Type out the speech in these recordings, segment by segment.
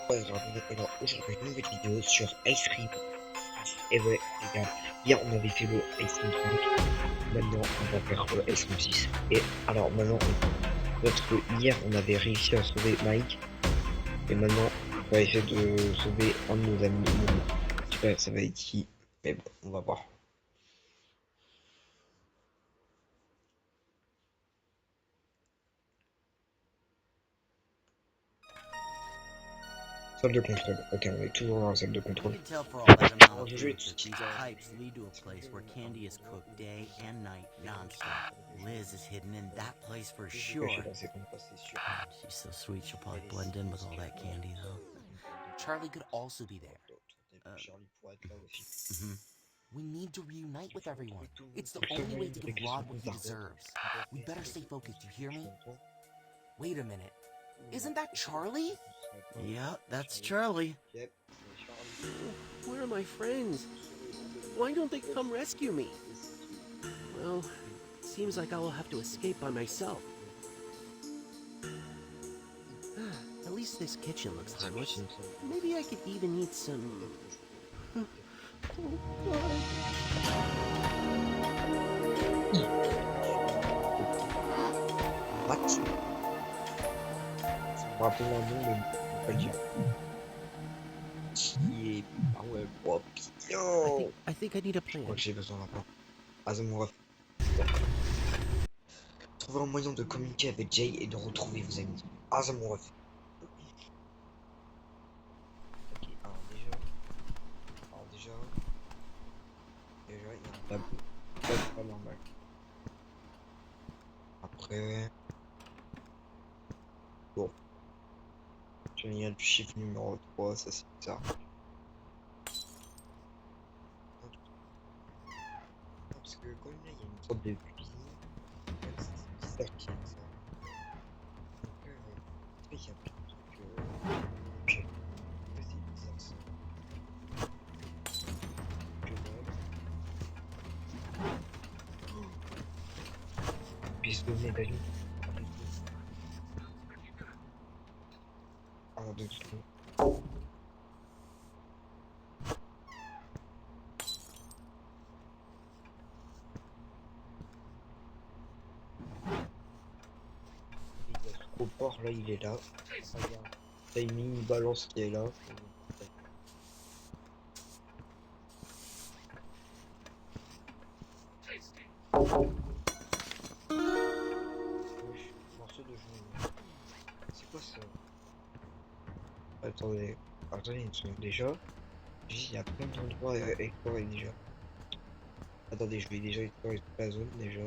Ouais, alors aujourd'hui, une nouvelle vidéo sur Ice Cream. Et ouais, les gars, hier on avait fait le Ice Cream 5, maintenant on va faire le Ice Cream 6. Et alors maintenant, parce que hier on avait réussi à sauver Mike, et maintenant on va essayer de sauver un de nos amis. Bon, je sais pas, ça va être qui, mais bon, on va voir. Salle de contrôle, ok, on est toujours dans la salle de You contrôle. can tell for all that amount Alors of je vais food tout that de these suite. pipes lead to a place where candy is cooked day and night non-stop. Liz is hidden in that place for sure. She's so sweet, she'll probably blend in with all that candy, though. Charlie could also be there. We need to reunite with everyone. It's the only way to give Rod what he deserves. We better stay focused, you hear me? Wait a minute. Isn't that Charlie? Yeah, that's Charlie. Where are my friends? Why don't they come rescue me? Well, it seems like I will have to escape by myself. At least this kitchen looks harmless. Maybe I could even eat some... Oh, God. What? Ça me rappelle un nom, mais je peux pas le dire. Qui est... Ah ouais, papillon! I think I need a Je plan. crois que j'ai besoin d'un plan. Ah, c'est mon ref. Trouver un moyen de communiquer avec Jay et de retrouver vos amis. Ah, c'est mon ref. Ok, déjà, il y a un tableau. Ça, c'est pas normal. Après, bon, génial du chiffre numéro 3, ça c'est bizarre. Non, parce que comme là, il y a une sorte de cuisine, c'est bizarre qu'il y ait ça. Donc, il y a plein de trucs. Ok, ouais, c'est bizarre ça. Que dalle. Pièce de médaillon. Ah, deux secondes. Au port, là, il est là. Regarde. Timing, balance qui est là. Wesh, morceau de journée. C'est quoi ça? Attendez une seconde. Déjà, il y a plein d'endroits à explorer déjà. Attendez, je vais déjà explorer toute la zone déjà.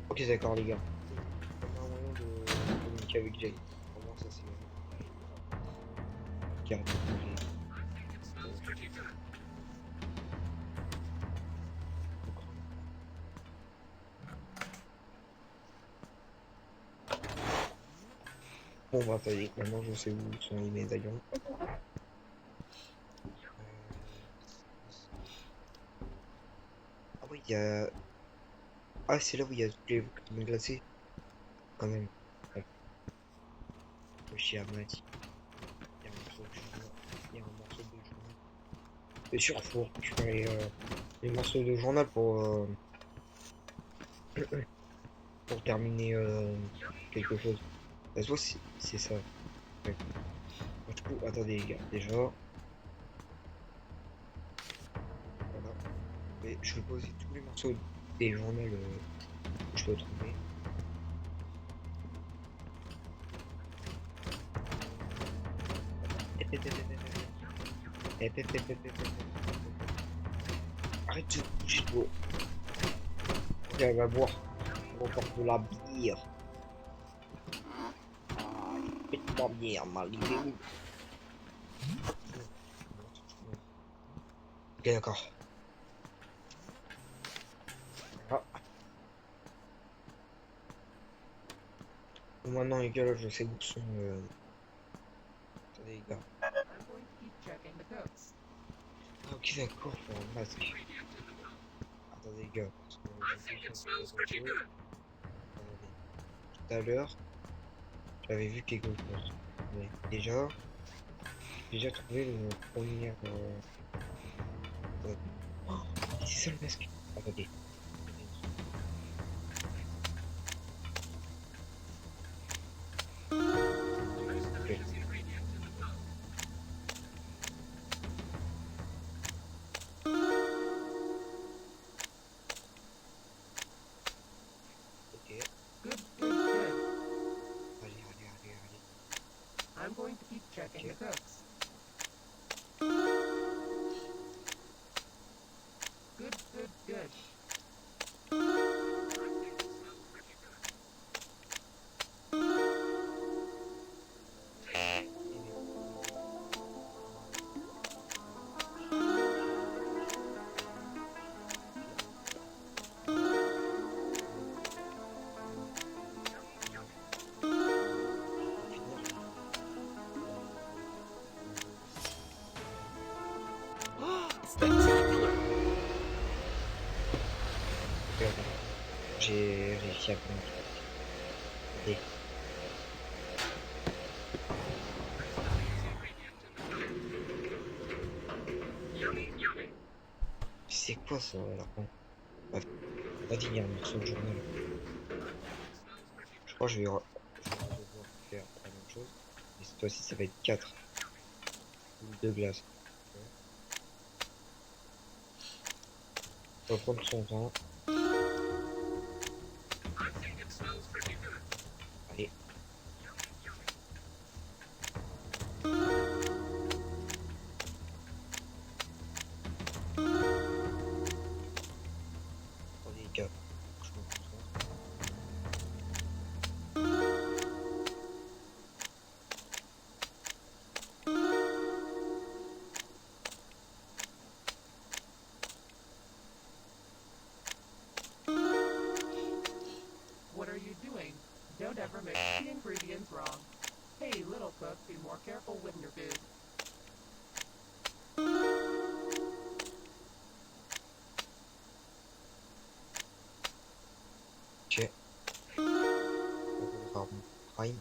Ok, d'accord, les gars. On a un moyen de communiquer avec Jay. Comment ça c'est. Carte de projet. Bon, bah, attendez, maintenant je sais où sont les médaillons. Ah oui, il y a. Ah, c'est là où il y a toutes les crèmes glacées. Quand même. Ouais. Wesh, il y a Mati. Il y a un morceau de journal. Il y a un morceau de journal. C'est sûr, faut récupérer les morceaux de journal pour terminer quelque chose. Ça se voit, c'est ça. Ouais. Du coup, attendez, les gars. Déjà, voilà. Et je vais poser tous les morceaux des journaux que je peux trouver. Arrête de bouger de l'eau. Ok, elle va boire. On va boire de la bière. Ah, pète ma bière, mal, il est où? Ok, d'accord. Voilà. Bon, maintenant, les gars, là, je sais où sont. Attendez, les gars. Ah, ok, d'accord, faut un masque. Attendez, les gars. Parce que j'ai fait ça sur le jeu. Attendez. Tout à l'heure. j'avais vu quelque chose. Mais déjà, j'ai déjà trouvé le premier. Oh, c'est ça le masque. Attendez. Ok. Ok. Good, good, good. Allez. I'm going to keep checking Ok. the cooks. Good, good, good. Spectacular! Ok, attends. J'ai réussi à prendre un truc. Attendez. C'est quoi ça la fin? Bref, vas-y, il y a un morceau de journal. Je crois que je vais devoir faire la même chose. Mais cette fois-ci, ça va être 4 boules de glace. Ok. On va prendre son temps. Allez. Attendez, les gars. Je me concentre. What are you doing? Don't ever mix the ingredients wrong. Hey, little cook, be more careful with your food. Ok. On va mon prime.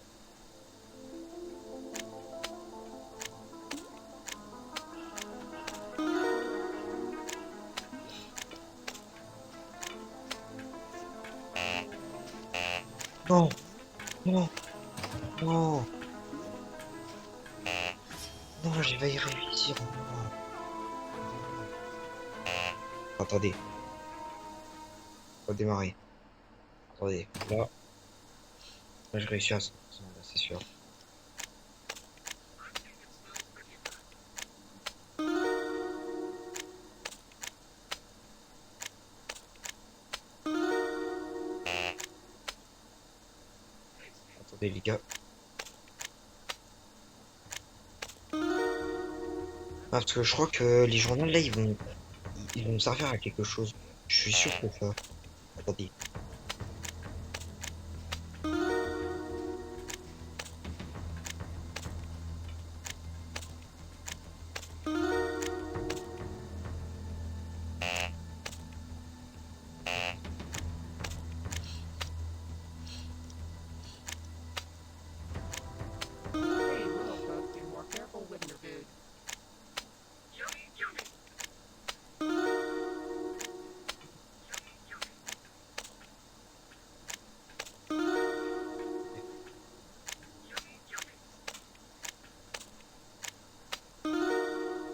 Non! Non! Non! Non, j'ai failli réussir. Non. Attendez. Redémarrer. Attendez. Là, je réussis à 100%, là, c'est sûr. Attendez, les gars. Ah, parce que je crois que les journaux, là, ils vont me servir à quelque chose. Je suis sûr que ça. Attendez. Hey, little cook, be more careful with your food.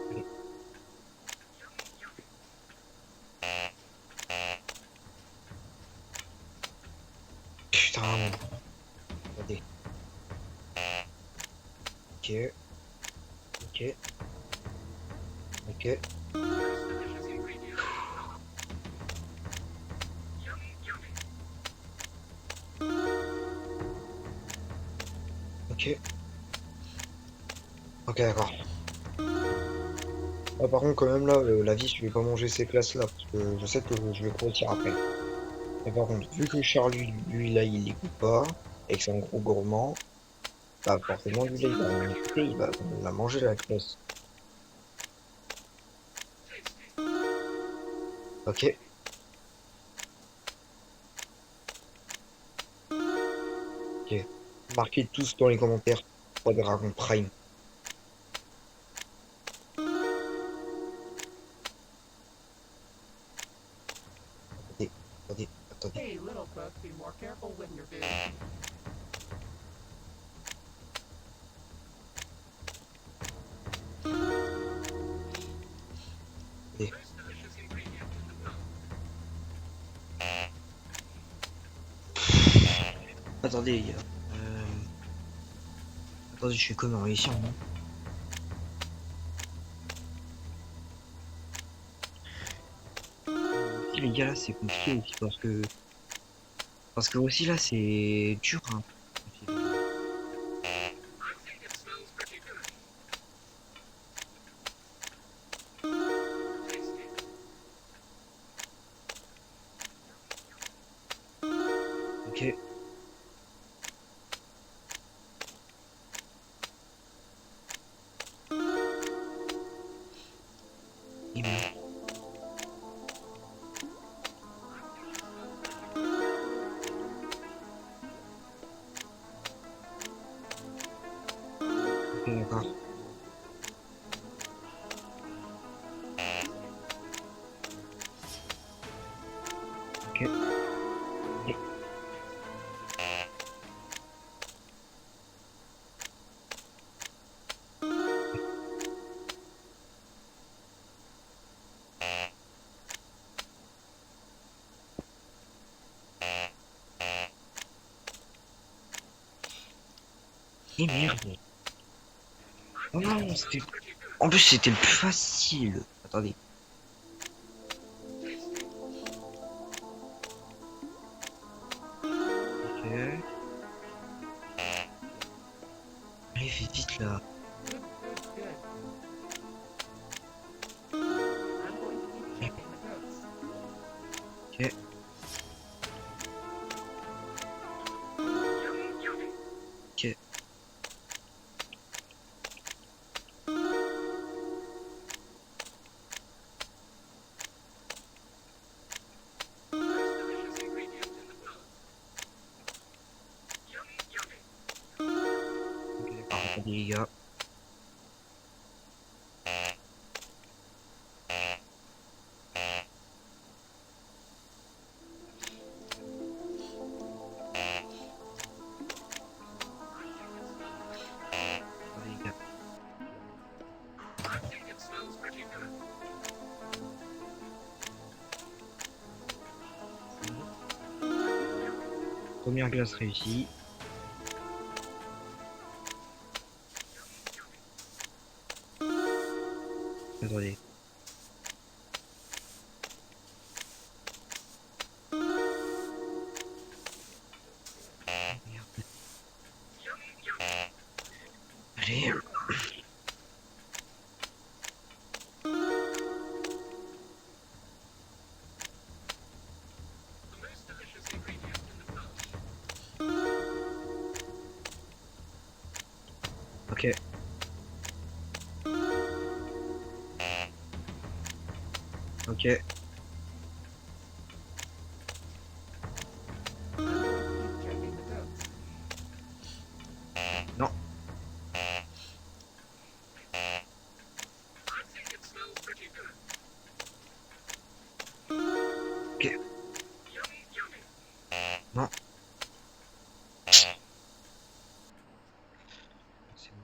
Allez. Putain. Attendez. Ok. Ok. Ok. Ok. Ok, d'accord. Ah, par contre, quand même, là, la vie, je vais pas manger ces classes-là, parce que je sais que je vais grossir après. Mais par contre, vu que Charlie, lui, là, il les goûte pas, et que c'est un gros gourmand, bah, forcément, lui, là, il va en goûter, il va la manger, la classe. Ok. Ok. Marquez tous dans les commentaires 3 Dragon Prime. Attendez, attendez, attendez. Hey, little cook, be more careful with your food. Attendez. Attendez, les gars. Attendez, je suis comme en ici, hein. Si les gars là c'est compliqué aussi parce que aussi là c'est dur hein. Ok. Et merde. Ok, d'accord. Ok. Et- Et merde. Oh non, c'était... En plus c'était le plus facile. Attendez. Ok. Allez, fais vite là. Good, good, good. I'm going to keep checking the goats. Ok. Ok. Ok, d'accord. Attendez les gars. Attendez les gars. Première glace réussie. Attendez. Merde. Allez. Ok. Ok. I'm going to keep checking the goats. Non. Ok. Non. C'est bon.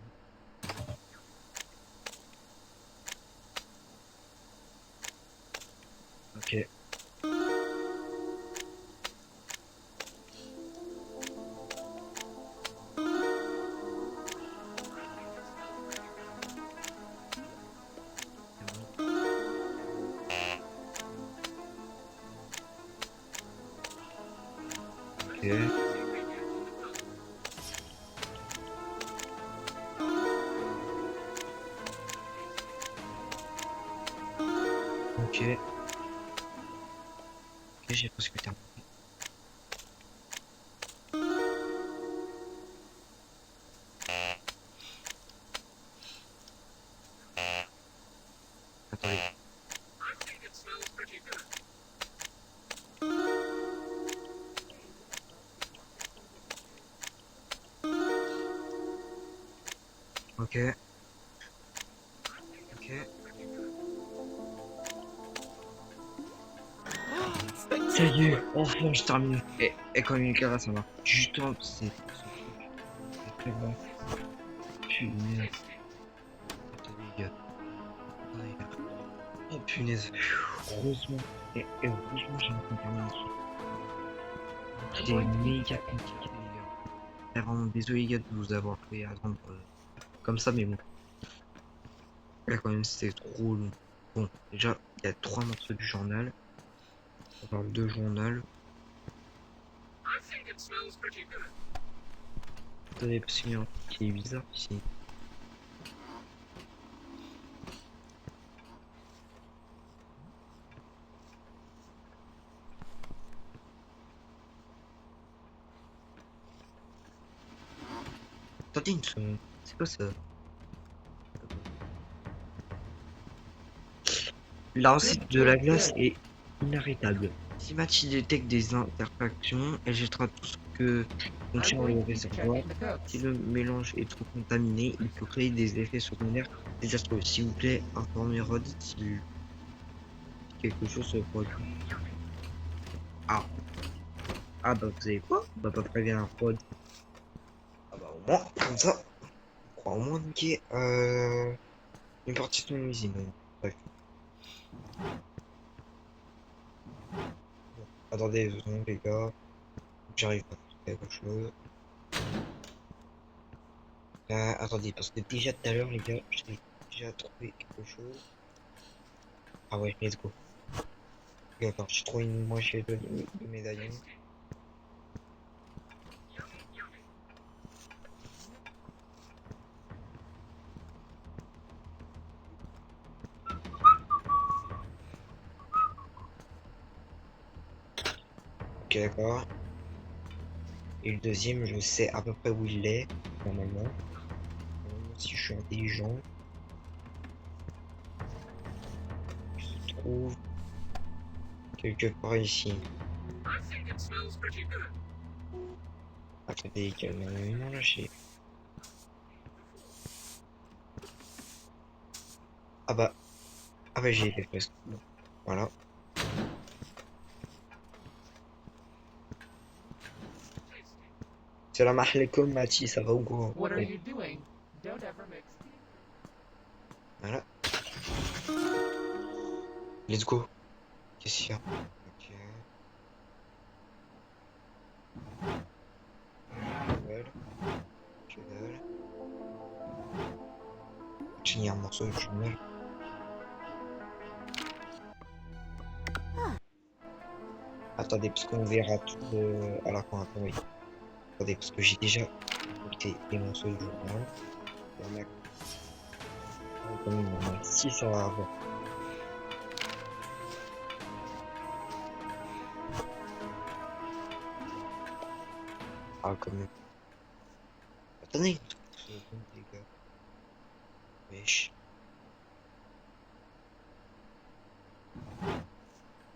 Ok. Ok. Ok. Ok, j'ai presque terminé. Attendez. Ok. Ok. Ça y est, enfin je termine. Et quand une là, ça va. Justement, c'est ce truc. C'est tellement. Punaise. Attendez, les gars. Attendez, les gars. Oh punaise. Heureusement. Et heureusement, j'ai enfin terminé. C'était méga compliqué, les gars. Vraiment désolé, les gars, de vous avoir fait attendre comme ça, mais bon. Là, quand même, c'était trop long. Bon, déjà, il y a 3 morceaux du journal. On parle de journal. Attendez, parce qu'il y a un truc qui est bizarre ici. Attendez une seconde. C'est quoi ça? La recette de la glace est inarrêtable. Si Mathilde détecte des imperfections, elle jettera tout ce que I'm contient going le to be réservoir. checking the goats. Si le mélange est trop contaminé, il peut créer des effets secondaires désastreux. S'il vous plaît, informez Rod si quelque chose se produit. Ah. Ah bah vous savez quoi? Bah pas prévenir Rod. Ah bah au moins, comme ça, on pourra au moins niquer une partie de mon usine. Bref. Bon, attendez 2 secondes les gars. J'arrive à faire quelque chose. Attendez, parce que déjà tout à l'heure, les gars, j'ai déjà trouvé quelque chose. Ah ouais, let's go. D'accord, j'ai trouvé une moitié de médaillon. Ok, d'accord. Et le deuxième, je sais à peu près où il est, normalement. Si je suis intelligent. Il se trouve quelque part ici. Attendez, calmement lâché. Ah bah, j'y étais presque. Bon, voilà. Salam alaikum, Mati, ça va ou quoi? What are Ouais, you doing? Don't ever mix. voilà. Let's go. Qu'est-ce qu'il y a? Ok. Que dalle. Que dalle. J'ai un morceau de journal. Attendez, parce qu'on verra tout à la fin. Attendez. Attendez, parce que j'ai déjà écouté les morceaux du journal. Il y en a quand même, il y en a 6 à avoir. Ah, quand même. Attendez une seconde, les gars. Wesh.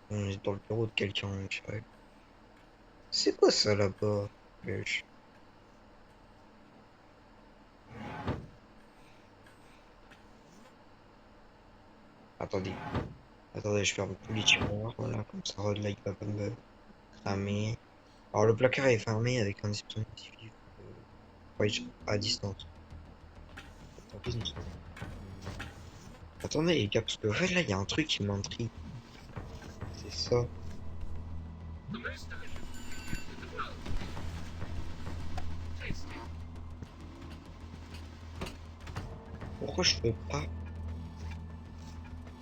On est dans le bureau de quelqu'un, je sais. C'est quoi ça là-bas? Wesh. Attendez. Attendez, je ferme tous les tiroirs, voilà, comme ça Rod là il va pas me cramer. Alors le placard est fermé avec un dispositif à distance. Attendez une seconde. Attendez les gars, parce que en fait là il y a un truc qui m'intrigue. C'est ça. Pourquoi je peux pas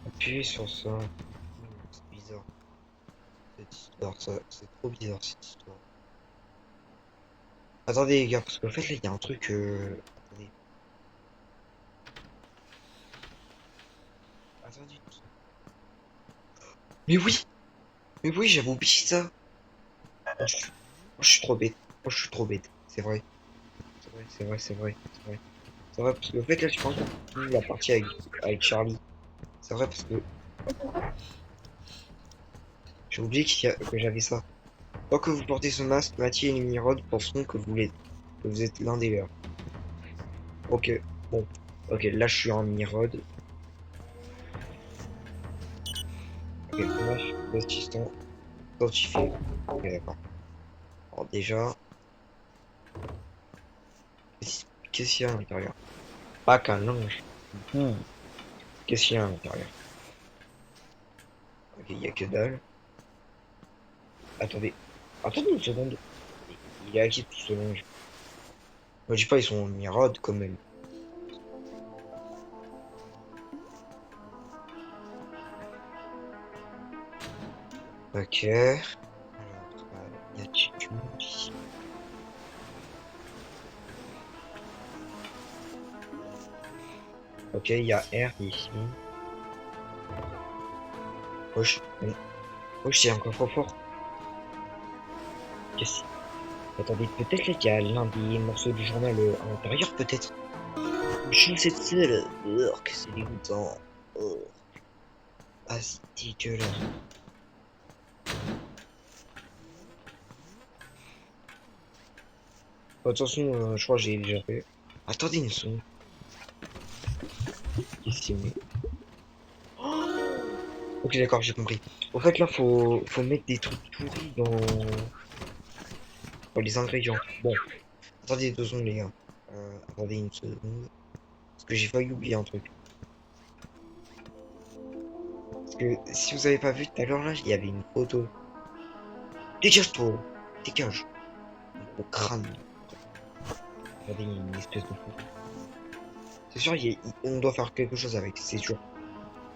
appuyer sur ça? C'est bizarre. Cette histoire, ça, c'est trop bizarre cette histoire. Attendez les gars, parce qu'en fait là il y a un truc. Attendez. Attendez. Mais oui! Mais oui, j'avais oublié ça! Je suis trop bête. Je suis trop bête. C'est vrai. C'est vrai, c'est vrai, c'est vrai, c'est vrai. C'est vrai, parce que en fait là je pense qu'on finit la partie avec Charlie. C'est vrai parce que j'ai oublié que j'avais ça. Tant que vous portez ce masque, Mathieu et Nimrod penseront que vous êtes l'un des leurs. Ok. Bon, ok, là je suis en mirode. Ok, moi je suis l'assistant identifié. Ok, d'accord. Alors déjà, qu'est-ce qu'il y a à l'intérieur? Pas qu'un linge. Qu'est-ce qu'il y a à l'intérieur? Ok, il y a que dalle. Attendez. Attendez une seconde. Il est à qui tout ce linge? Moi je dis pas, ils sont en mirode quand même. Ok. Alors, il y a Chicken ici. Ok, il y a R ici. Wesh, wesh, c'est encore trop fort. Qu'est-ce- Attendez, peut-être là qu'il y a l'un des morceaux du journal à l'intérieur, peut-être. Je sais de seul. Que c'est dégoûtant. Oh. Ah, c'est dégueulasse. Bon, de toute façon, je crois que j'ai déjà fait. Attendez une seconde. Qu'est-ce qu'il met? Ok, d'accord, j'ai compris. En fait, là, faut mettre des trucs pourris dans les ingrédients. Bon, attendez 2 secondes, les gars. Attendez une seconde. Parce que j'ai failli oublier un truc. Parce que si vous avez pas vu tout à l'heure, là, il y avait une photo. Dégage-toi! Dégage! Un gros crâne. Regardez, il y a une espèce de photo. C'est sûr, on doit faire quelque chose avec. C'est sûr.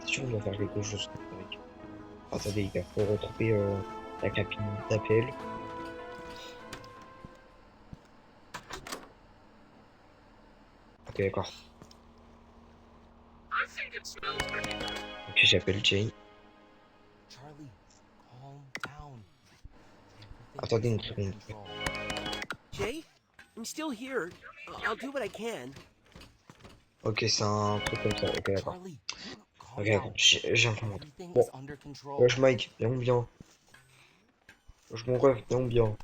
C'est sûr, on doit faire quelque chose avec. Attendez, les gars, faut retrouver la cabine d'appel. Ok, d'accord. Ok, j'appelle Jane. Charlie, calm down. Attendez une Everything's under seconde. control. Jay, I'm still here. I'll do what I can. Ok, c'est un truc comme ça. Ok, d'accord. Charlie, calm Ok, down. d'accord. J'ai un commande. Everything Bon, is under control. wesh Mike, viens bien. Wesh mon ref, viens bien.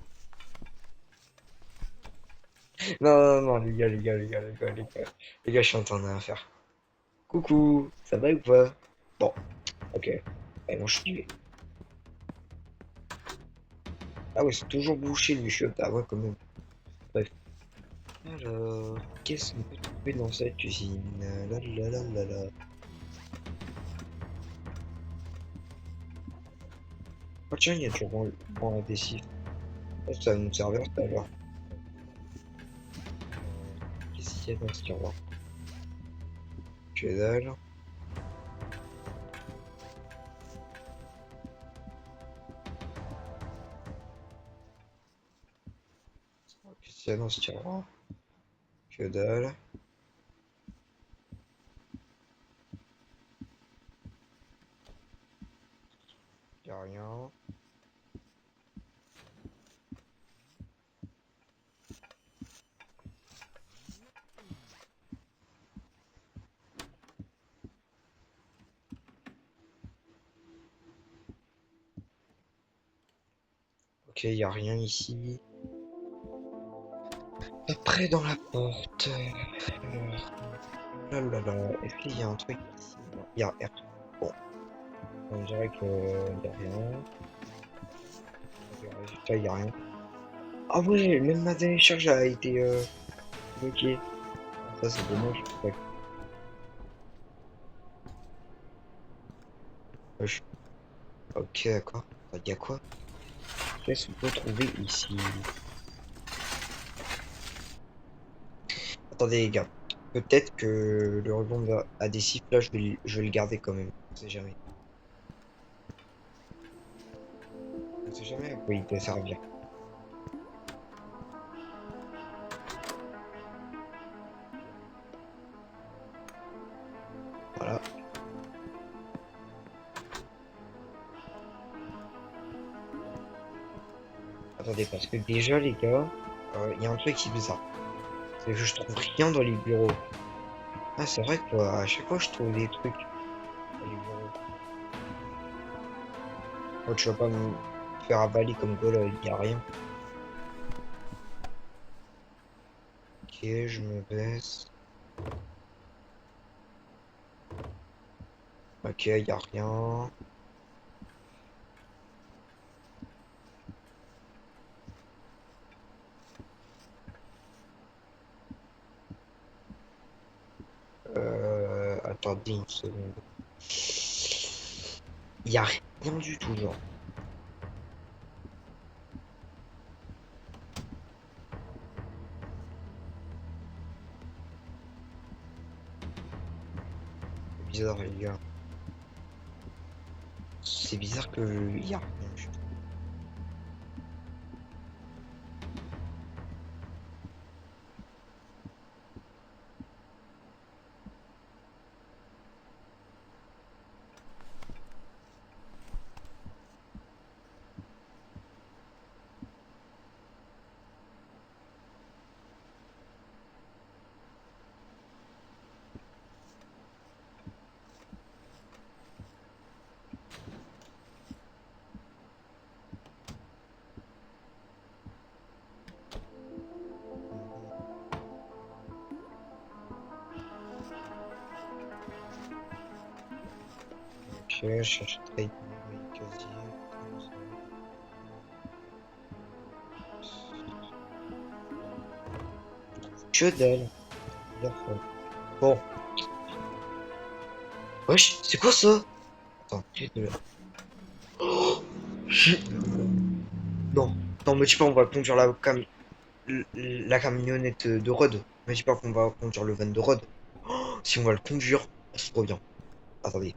Non, non, non, les gars, les gars, les gars, les gars, les gars. Les gars, je suis en train de rien faire. Coucou, ça va ou pas? Bon, ok. Allez, moi je suis. Ah ouais, c'est toujours bouché le chiottes. Ah ouais, quand même. Bref. Alors, qu'est-ce qu'on peut trouver dans cette cuisine? La la la la la. Oh tiens, il y a toujours bon adhésif. Oh, ça va nous servir tout à l'heure. Qu'est-ce qu'il y a dans ce tiroir? Que dalle. Qu'est-ce qu'il y a dans ce tiroir? Que dalle. Y a rien. Ok, y a rien ici. Après dans la porte. Là là là. Est-ce qu'il y a un truc ici? Non, y a R. Bon, on dirait que y a rien. Ok, résultat, y a rien. Ah ouais, même ma télécharge a été bloquée. Ça c'est dommage. Ouais. Wesh. Ok, d'accord. Y a quoi? Qu'est-ce qu'on peut trouver ici? Attendez les gars. Peut-être que le ruban adhésif là, je vais le garder quand même. On sait jamais. On sait jamais à quoi il peut servir. Voilà. Attendez, parce que déjà les gars, il y a un truc qui est bizarre. C'est que je trouve rien dans les bureaux. Ah c'est vrai que à chaque fois je trouve des trucs dans les bureaux. Oh, tu vas pas me faire avaler comme quoi là, il y a rien. Ok, je me baisse. Ok, y a rien. Attendez une seconde. Y a rien du tout, genre. C'est bizarre, les gars. C'est bizarre que y a rien du tout. Ok, je cherche trade. Casier. Que dalle. Bizarre, ça. Bon. Wesh, c'est quoi ça? Attends, j'ai de la... Non. Non, me dis pas on va conduire la camionnette de Rod. Me dis pas qu'on va conduire le van de Rod. Oh, si on va le conduire, c'est trop bien. Attendez.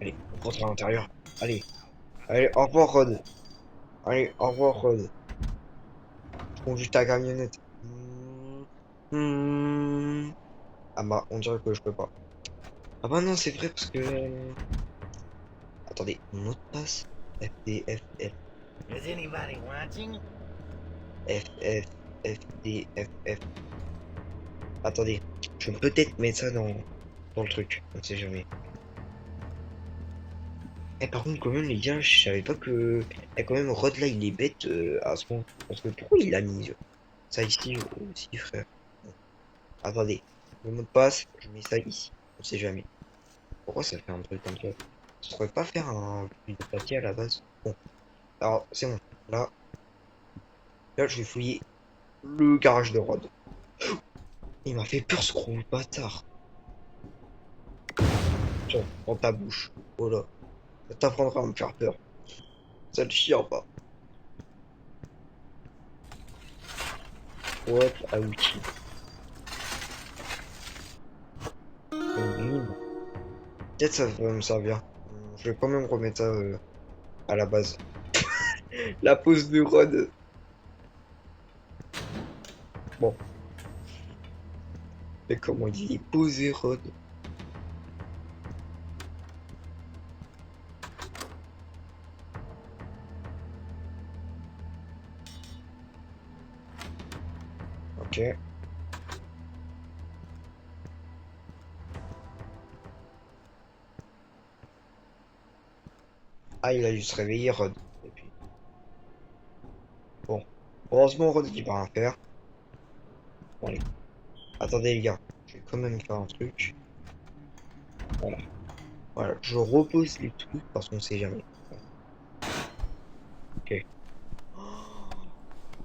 Allez, on rentre à l'intérieur. Allez. Allez, au revoir Rod. Allez, au revoir Rod. Je conduis ta camionnette. Hmm. Ah bah, on dirait que je peux pas. Ah bah non, c'est vrai parce que... Attendez, mon mot de passe. FDFF. Is anybody watching? FDFF. Attendez, je peux peut-être mettre ça dans le truc. On sait jamais. Eh, par contre, quand même, les gars, je savais pas que... Eh, quand même, Rod, là, il est bête à ce moment. Parce que pourquoi il a mis ça ici aussi, frère? Bon. Attendez, le mot de passe, je mets ça ici. On sait jamais. Pourquoi ça fait un truc comme ça? Je pourrais pas faire un truc de papier à la base. Bon, alors, c'est bon. Là, je vais fouiller le garage de Rod. Il m'a fait peur, ce gros bâtard. Tiens, dans ta bouche. Oh là. Ça t'apprendra à me faire peur. Ça te chire pas. What à outils. Une mine. Peut-être ça va me servir. Je vais quand même remettre ça à la base. La pose de Rod. Bon. Mais comment il est posé, Rod? Ok. Ah, il a dû se réveiller, Rod. Et puis... Bon. Heureusement, Rod, il va rien faire. Bon, allez. Attendez, les gars. Je vais quand même faire un truc. Voilà. Voilà. Je repose les trucs parce qu'on sait jamais. Ok.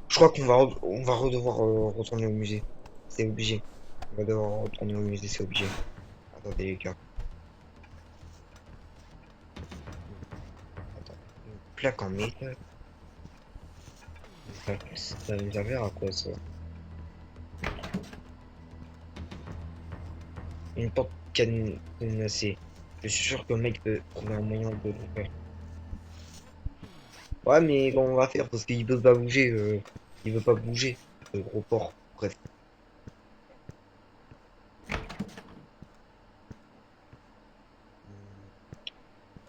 Je crois on va redevoir retourner au musée. C'est obligé. On va devoir retourner au musée, c'est obligé. Attendez, les gars. Attends. Une plaque en métal. Ça nous servir à quoi, ça? Une porte cadenassée. Je suis sûr que le mec peut trouver un moyen de le faire. Ouais, mais comment on va faire? Parce qu'il peut pas bouger. Il veut pas bouger. Le gros porc. Bref.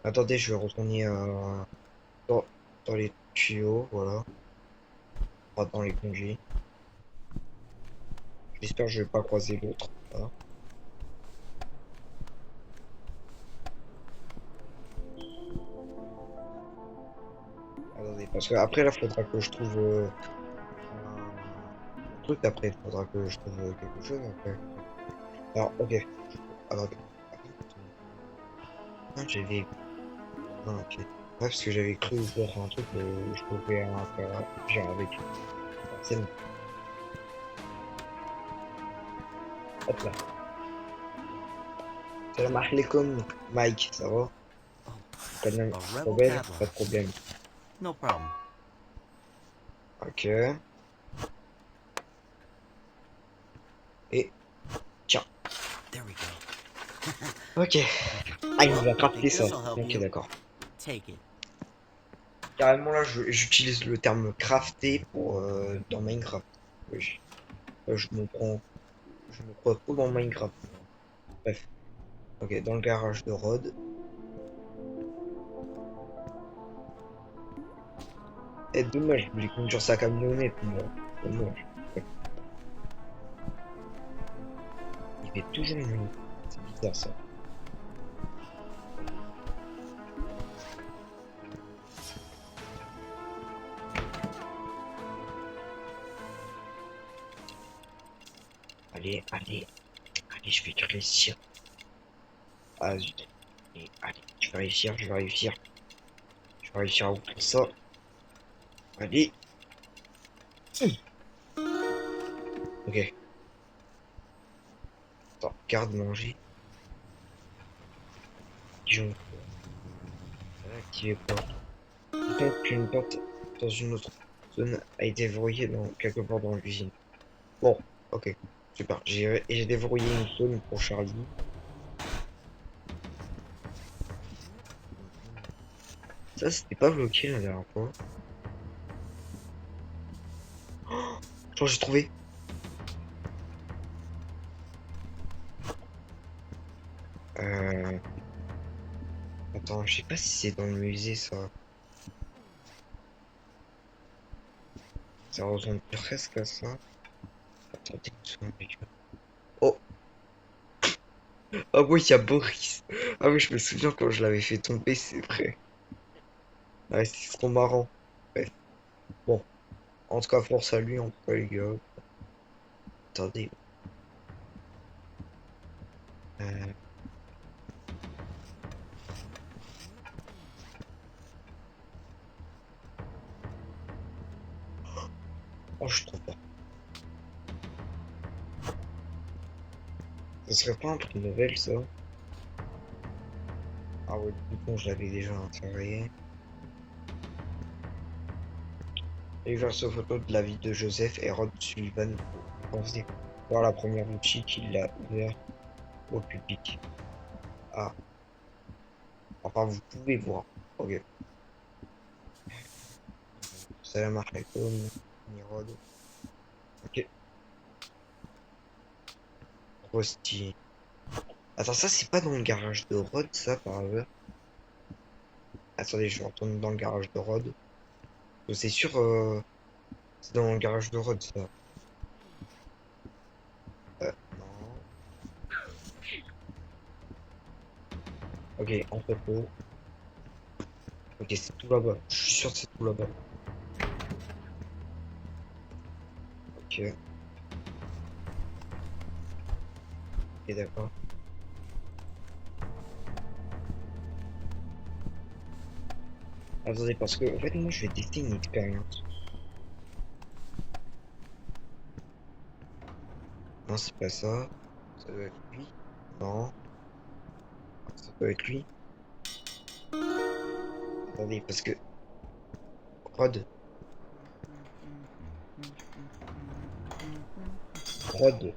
Attendez, je vais retourner dans, dans les tuyaux. Voilà. Pas dans les conduits. J'espère que je vais pas croiser l'autre. Voilà. Attendez, parce que après là, faudra que je trouve un truc après. Faudra que je trouve quelque chose après. Alors, ok. Alors, ah, j'avais... Ah, ok. Ouais, parce que j'avais cru voir un truc où je pouvais interagir avec la scène. Hop là. Salam alaikum, Mike, ça va? Oh, Pas de a rebel problème? tableau. Pas de problème. No problem. Ok. Et tiens. There we go. Ok. Ah, il va I crafter think ça. this'll help Ok, you. d'accord. Take it. Carrément là, j'utilise le terme crafter pour dans Minecraft. Oui. Je me crois trop dans Minecraft. Bref. Ok, dans le garage de Rod. Eh, dommage, je voulais conduire sa camionnette, moi. Dommage. Ouais. Il fait toujours nuit. C'est bizarre ça. Allez, allez, allez, je vais réussir. Ah zut. Allez, je vais réussir, je vais réussir. Je vais réussir à ouvrir ça. Allez. Ok. Attends, garde manger. Je activé pas. Donc qu'une porte dans une autre zone a été verrouillée dans quelque part dans l'usine. Bon, ok. Super. J'ai déverrouillé une zone pour Charlie. Ça, c'était pas bloqué la dernière fois. Je crois que j'ai trouvé. Euh... Attends, je sais pas si c'est dans le musée ça. Ça ressemble presque à ça. Attendez une seconde, les gars. Oh! Ah oui, il y a Boris. Ah oui, je me souviens quand je l'avais fait tomber, c'est vrai. Ouais, c'est trop marrant. Ouais. Bon, en tout cas, force à lui, en tout cas, les gars. Attendez. Euh... Oh, je trouve pas. Ce serait pas un truc nouvelle, ça? Ah ouais, du coup, je l'avais déjà installé. Et verse photo de la vie de Joseph et Rod Sullivan. Pensez voir la première boutique qu'il a ouverte au public. Ah, enfin, vous pouvez voir. Ok. Salam alaikum, ni Rod. Ok. Rosti. Attends, ça, c'est pas dans le garage de Rod, ça, par hasard? Attendez, je vais retourner dans le garage de Rod. C'est sûr, c'est dans le garage de Rod, ça. Non. Ok, entrepôt. Ok, c'est tout là-bas. Je suis sûr que c'est tout là-bas. Ok. Ok, d'accord. Attendez, parce que, en fait, moi, je vais tester une expérience. Non, c'est pas ça. Ça doit être lui. Non. Ça doit être lui. Attendez, parce que... Rod. Rod.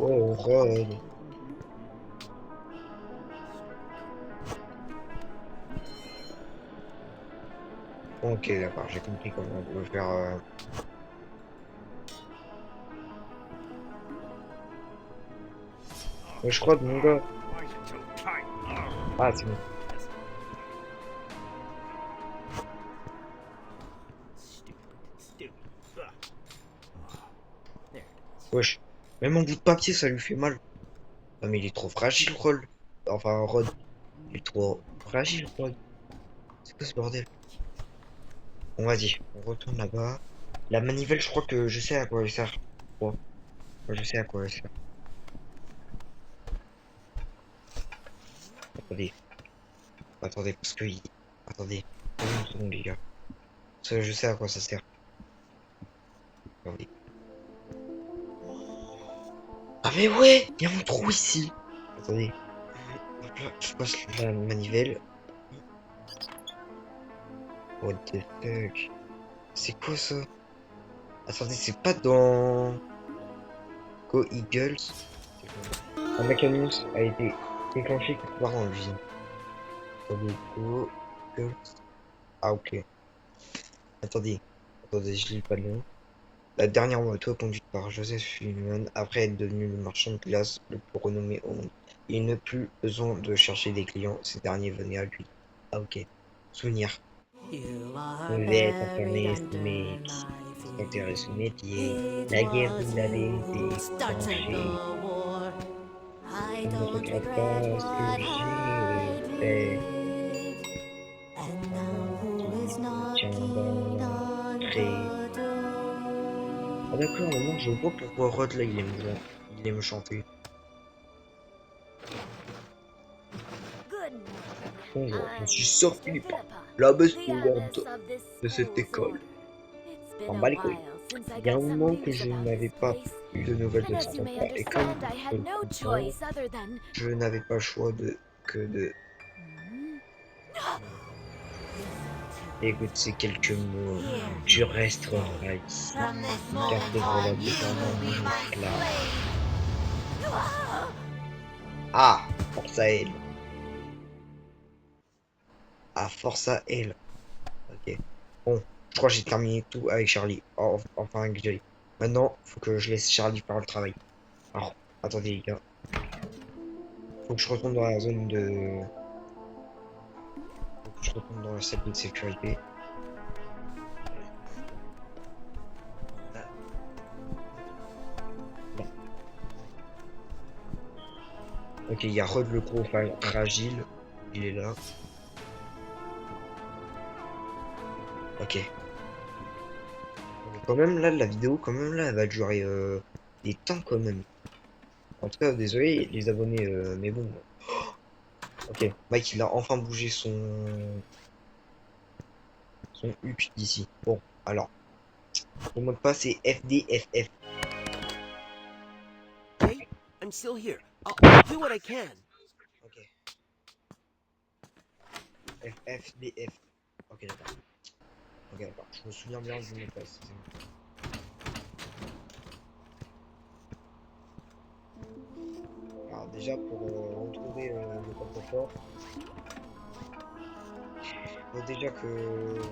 Oh, Rod. Ok, d'accord, j'ai compris comment on peut faire... Ouais, je crois de mon gars. Ah, c'est bon. Wesh. Même en bout de papier, ça lui fait mal. Non, mais il est trop fragile, Rod. Enfin, Rod. Il est trop fragile, Rod. C'est quoi ce bordel? Bon, vas-y, on retourne là-bas. La manivelle, je crois que je sais à quoi elle sert. Bon, je sais à quoi elle sert. Attendez, attendez, parce que... Attendez, une seconde, les gars. Parce que je sais à quoi ça sert. Attendez. Ah mais ouais, il y a mon trou ici. Attendez. Hop là, je passe la manivelle. What the fuck? C'est quoi ça? Attendez, c'est pas dans Go Eagles? Un mécanisme a été déclenché quelque part dans l'usine. Attendez, Go Eagles. Ah ok. Attendez, attendez, je lis pas le nom. La dernière moto conduite par Joseph Fuhrman, après être devenu le marchand de glace le plus renommé au monde. Il n'a plus besoin de chercher des clients, ces derniers venaient à lui. Ah ok. Souvenir. Vous êtes enfermé sous mes enterré sous mes pieds. La guerre vous l'avez déclenchée. Je ne regrette pas ce que j'ai fait. Maintenant, tiens d'entrer. Ah d'accord, maintenant je vois pourquoi Rod là il aime chanter. Bonjour, je suis Sir Philippa, la best-seller de cette école. M'en bats les couilles. Il y a un moment que je n'avais pas eu de nouvelles de cet endroit et comme je le comprends, je n'avais pas le choix que de écouter ces quelques mots. Tu resteras ici, car c'est voilà désormais mon esclave. Ah, force à elle. Ah, force à elle. Ok. Bon, je crois que j'ai terminé tout avec Charlie. Oh, enfin avec Jelly. Maintenant, faut que je laisse Charlie faire le travail. Alors, attendez les gars. Faut que je retourne dans la zone de... Faut que je retourne dans la salle de sécurité. Ah, non. Ok, il y a Rod le gros fragile. Il est là. Ok. Mais quand même là, la vidéo, quand même là, elle va durer des temps quand même. En tout cas, désolé les abonnés, mais bon. Ok, Mike, il a enfin bougé son huc d'ici. Bon, alors, le mot de passe c'est FDFF. Okay, I'm still here. I'll do what I can. Ok, FFDF. Ok, d'accord. Ok, d'accord. Je me souviens bien du mot de passe. Alors, déjà, pour retrouver le coffre-fort, faut déjà que.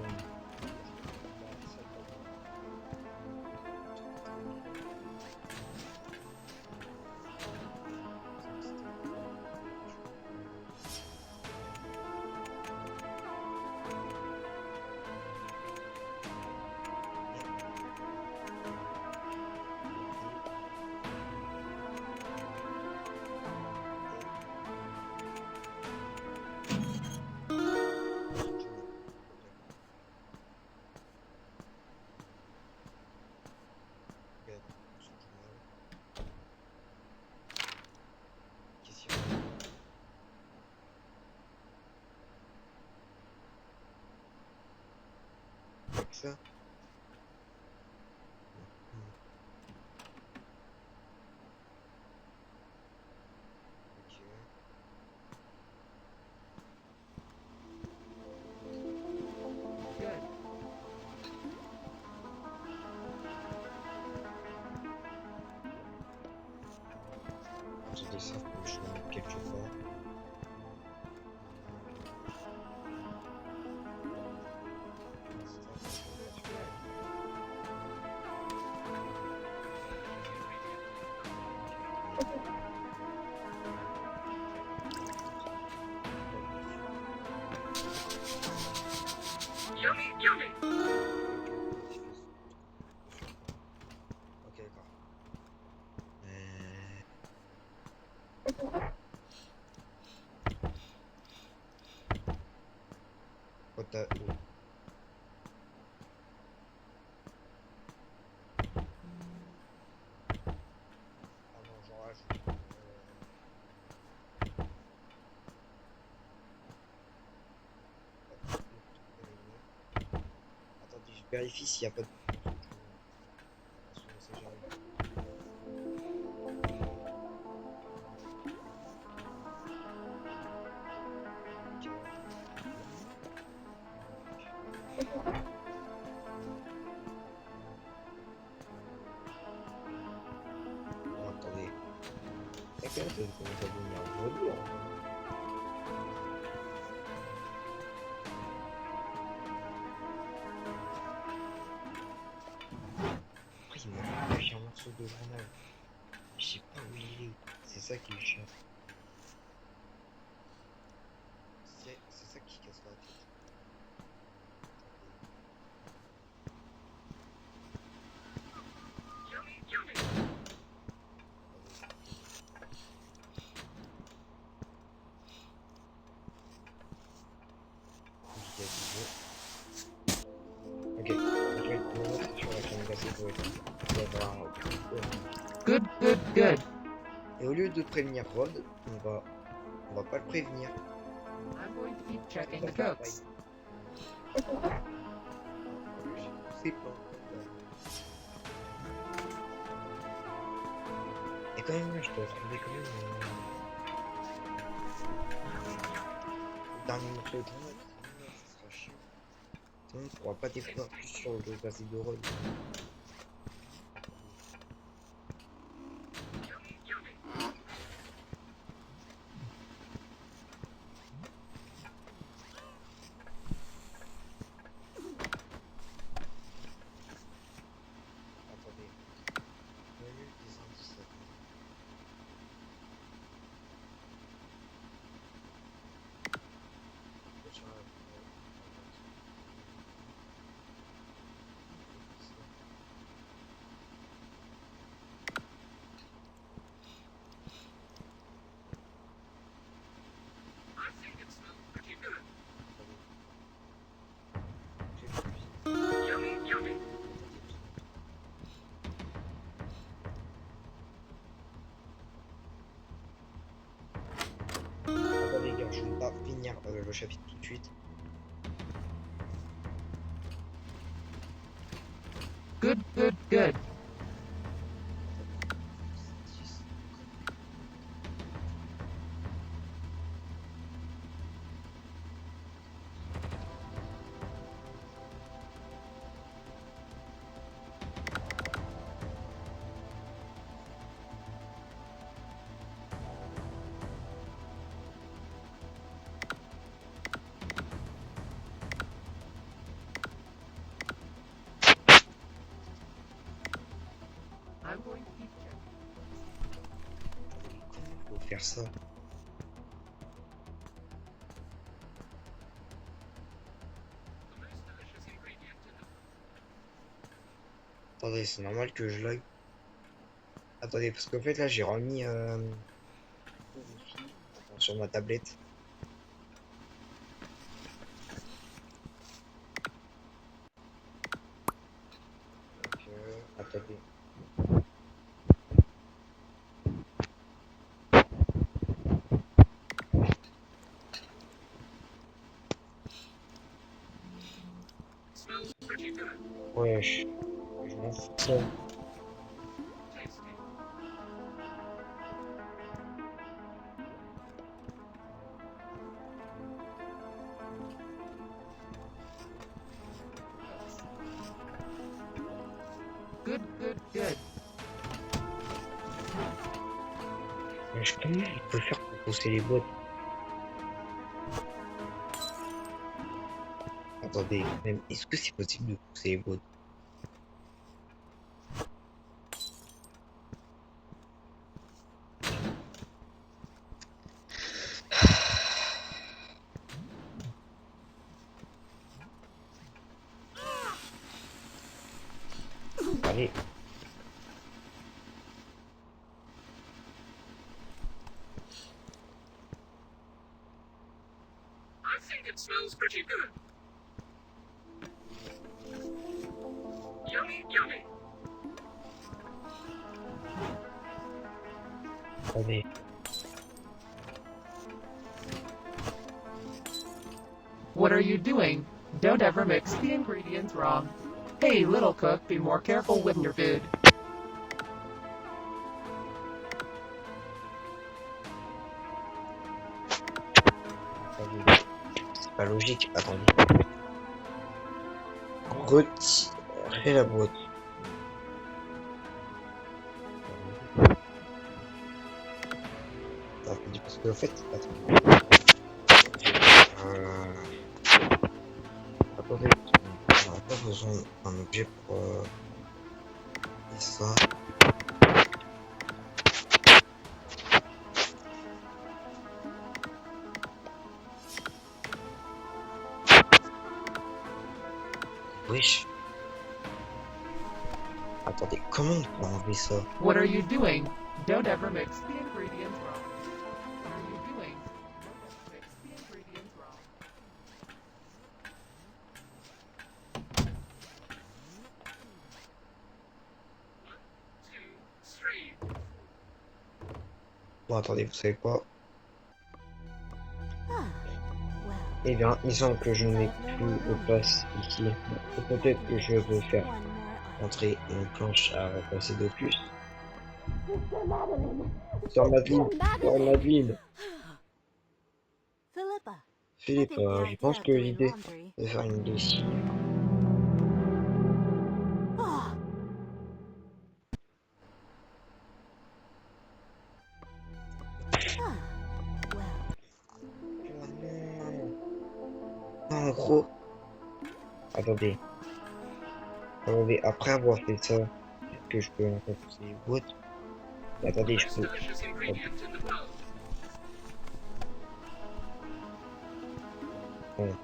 Qu'est-ce qu'il y a? Avec ça? Ok. Good. Attendez ça, faut que je le mette quelque part. Ok, d'accord. Quoi t'as... Oh. vérifie s'il n'y a pas de... On sait jamais. Oh, attendez. La carte elle commence à devenir relou, hein. Après, il m'a lâché un morceau de grenade. Je sais pas où il est. C'est ça qui est chiant. C'est ça qui casse la tête. Ok, donc là, on va sur la crème glacée pour être. On va voir. Good, good, good. Et au lieu de prévenir Rod, on va pas le prévenir. I'm going to keep checking the cooks. C'est pas. Et quand même, je dois trouver quand même le dernier morceau de grenade. Ça sera chiant. Sinon, on pourra pas découvrir plus sur le glacé de Rod. Attendez. On a eu des indices là. Attendez les gars, je vais pas finir le chapitre tout de suite. Good, good, good. I'm going to keep checking. Comment faut faire ça? Attendez, c'est normal que je lag. Attendez, parce qu'en fait là j'ai remis sur ma tablette. Donc, attendez. Wesh, je m'en fous. Good, good, good. Wesh, comment il peut faire pour pousser les boîtes? Attendez, même, est-ce que c'est possible de pousser les boîtes? Allez. I think it smells pretty good. Yummy, yummy. Attendez. What are you doing? Don't ever mix the ingredients wrong. Hey, little cook, be more careful with your food. C'est pas logique, attendez. Retirer la boîte. Attendez, parce que en fait, attendez. Attendez, on n'a pas besoin d'un objet pour faire ça. Wesh. Attendez, comment on peut enlever ça? What are you doing? Don't ever mix the ingredients wrong. What are you doing? Don't ever mix the ingredients wrong. Bon, attendez, vous savez quoi? Well, Eh bien, il semble que je n'ai plus de place ici. Peut-être que je vais faire one more entrer une planche à remplacer de plus. Sœur Madeleine, Sœur Madeleine. Philippa, I Philippe, think the je idea pense of que doing l'idée laundry- de faire une lessive. Ah, well, Non, en gros. Attendez. Attendez, après avoir fait ça, peut-être que je peux encore pousser les boîtes. Attendez, je peux. Bon.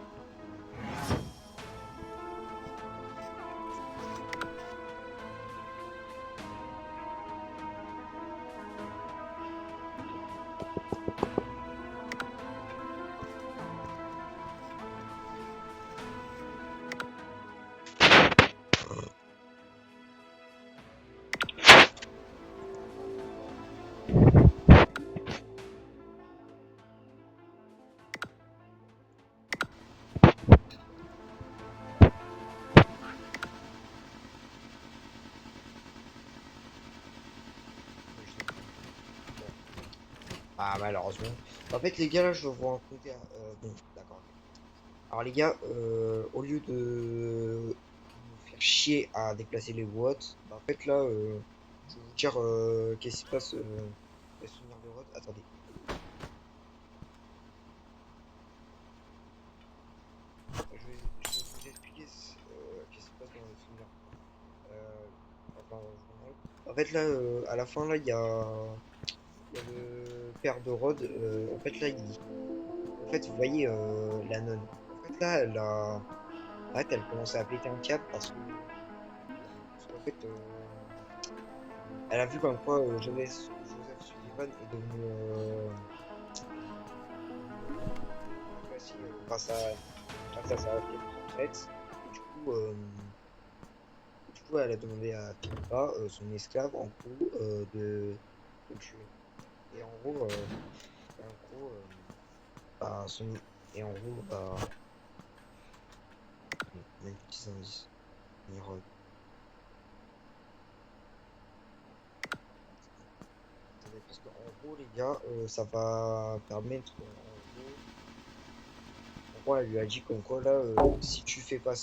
Ah, malheureusement. En fait, les gars, là, je vais vous raconter. Bon, d'accord. Alors, les gars, au lieu de vous faire chier à déplacer les boîtes, bah, en fait, là, je vais vous dire qu'est-ce qui se passe. Les souvenirs de Rod. Attendez. Je vais vous expliquer qu'est-ce qui se passe dans les souvenirs. Enfin, dans le journal. En fait, là, à la fin, là, il y a le père de Rod. En fait, là, en fait, vous voyez la nonne. En fait, là, elle a. En fait, elle commence à péter un câble parce qu'en fait, elle a vu comme quoi Joseph Sullivan est devenu classé grâce à sa retraite. Et du coup, elle a demandé à Philippa, son esclave, en gros, de le tuer. Et en gros, bah, et en gros, bah, on a une petite indice. Rod. Parce qu'en gros, les gars, ça va permettre. En gros, elle lui a dit comme quoi, là, si tu fais pas. Bah,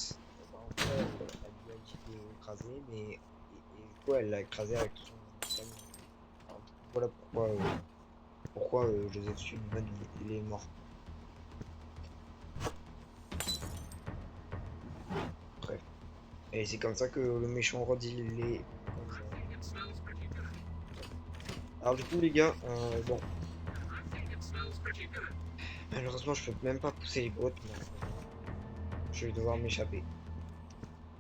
en gros, elle lui a dit de l'écraser, mais. Et du coup, elle l'a écrasé avec son camion. Alors, du coup, voilà pourquoi Joseph Sullivan il est mort. Bref. Et c'est comme ça que le méchant Rod il est. Alors du coup les gars, bon. Malheureusement je peux même pas pousser les boîtes. Je vais devoir m'échapper.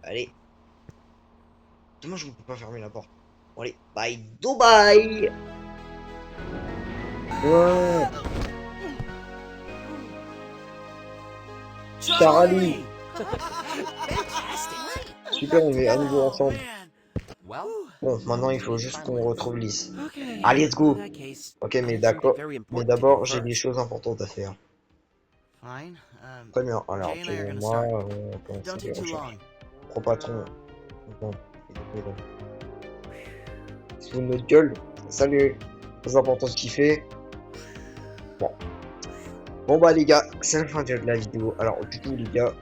Allez. Demain je ne peux pas fermer la porte. Bon allez, bye, Dubaï. Ouais. Charlie. Super, on est à nouveau ensemble. Well, Bon, maintenant il faut juste qu'on retrouve Lys. okay. Allez, let's go. In that case, Ok, I mais have d'accord. something very Mais important to d'abord, do j'ai des first. choses importantes à faire. Fine. Très bien. Alors, Jay and I are gonna moi, start. commencer Don't les take too recherches. long. pro patron. Bon, sous notre gueule. Salut. Très important ce qu'il fait. Bon. Bon bah les gars, c'est la fin de la vidéo. Alors du coup les gars,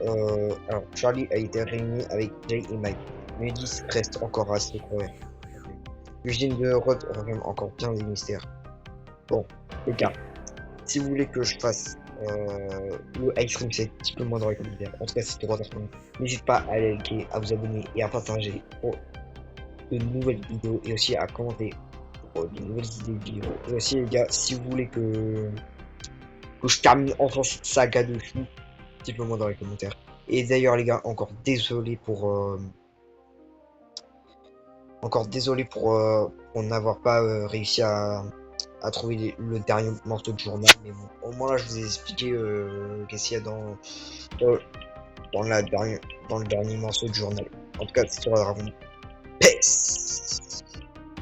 alors Charlie a été réuni avec Jay et Mike. Mais 10 reste encore à se découvrir. Eugene de Rod revient encore bien des mystères. Bon, les gars, si vous voulez que je fasse le Ice Cream, c'est un petit peu moins dans les commentaires. En tout cas, c'est 3 heures. N'hésite pas à liker, à vous abonner et à partager pour de nouvelles vidéos et aussi à commenter pour de nouvelles idées de vidéos. Et aussi les gars, si vous voulez que je termine enfin cette saga de fou, petit peu moins dans les commentaires. Et d'ailleurs les gars, encore désolé pour n'avoir pas réussi à trouver le dernier morceau de journal. Mais bon, au moins là je vous ai expliqué qu'est-ce qu'il y a dans le dernier morceau de journal. En tout cas c'est sur la Dragon. Peace.